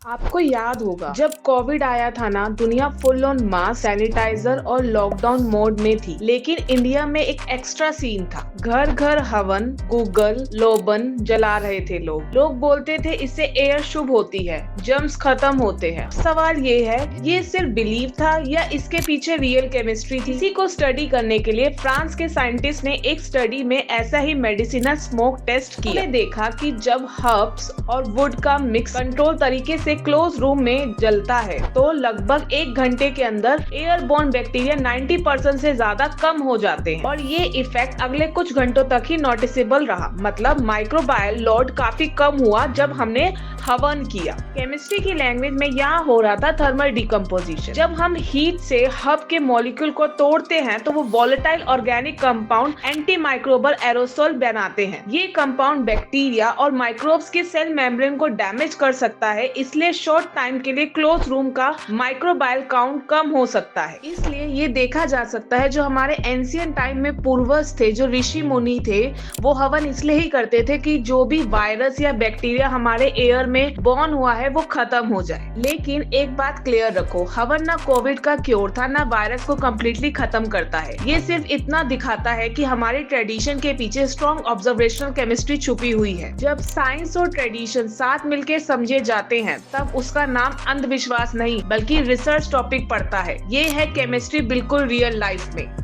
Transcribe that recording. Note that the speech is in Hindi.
आपको याद होगा जब कोविड आया था ना, दुनिया फुल ऑन मास्क, सैनिटाइजर और लॉकडाउन मोड में थी। लेकिन इंडिया में एक एक्स्ट्रा सीन था। घर घर हवन, गूगल, लोबन जला रहे थे लोग बोलते थे इससे एयर शुभ होती है, जर्म्स खत्म होते हैं। सवाल ये है, ये सिर्फ बिलीव था या इसके पीछे रियल केमिस्ट्री थी? इसी को स्टडी करने के लिए फ्रांस के साइंटिस्ट ने एक स्टडी में ऐसा ही मेडिसिनल स्मोक टेस्ट किया। उन्होंने देखा कि जब हर्ब्स और वुड का मिक्स कंट्रोल तरीके से क्लोज रूम में जलता है तो लगभग 1 घंटे के अंदर एयरबोर्न बैक्टीरिया 90% से ज्यादा कम हो जाते हैं और ये इफेक्ट अगले कुछ घंटों तक ही नोटिसेबल रहा। मतलब माइक्रोबायल लोड काफी कम हुआ जब हमने हवन किया। केमिस्ट्री की लैंग्वेज में यहाँ हो रहा था थर्मल डिकम्पोजिशन। जब हम हीट से हब के मॉलिक्यूल को तोड़ते हैं तो वो volatile organic compound anti microbial aerosol बनाते हैं। ये कंपाउंड बैक्टीरिया और माइक्रोब्स के सेल मेम्ब्रेन को डैमेज कर सकता है, इसलिए शॉर्ट टाइम के लिए क्लोज रूम का माइक्रोबायल काउंट कम हो सकता है। इसलिए ये देखा जा सकता है जो हमारे एंशिएंट टाइम में पूर्वज थे, जो ऋषि मुनि थे, वो हवन इसलिए ही करते थे कि जो भी वायरस या बैक्टीरिया हमारे एयर में बॉर्न हुआ है वो खत्म हो जाए। लेकिन एक बात क्लियर रखो, हवन ना कोविड का क्योर था ना वायरस को कम्प्लीटली खत्म करता है। ये सिर्फ इतना दिखाता है कि हमारे ट्रेडिशन के पीछे स्ट्रॉन्ग ऑब्जर्वेशनल केमिस्ट्री छुपी हुई है। जब साइंस और ट्रेडिशन साथ मिलकर समझे जाते हैं तब उसका नाम अंधविश्वास नहीं बल्कि रिसर्च टॉपिक पड़ता है। ये है केमिस्ट्री बिल्कुल रियल लाइफ में।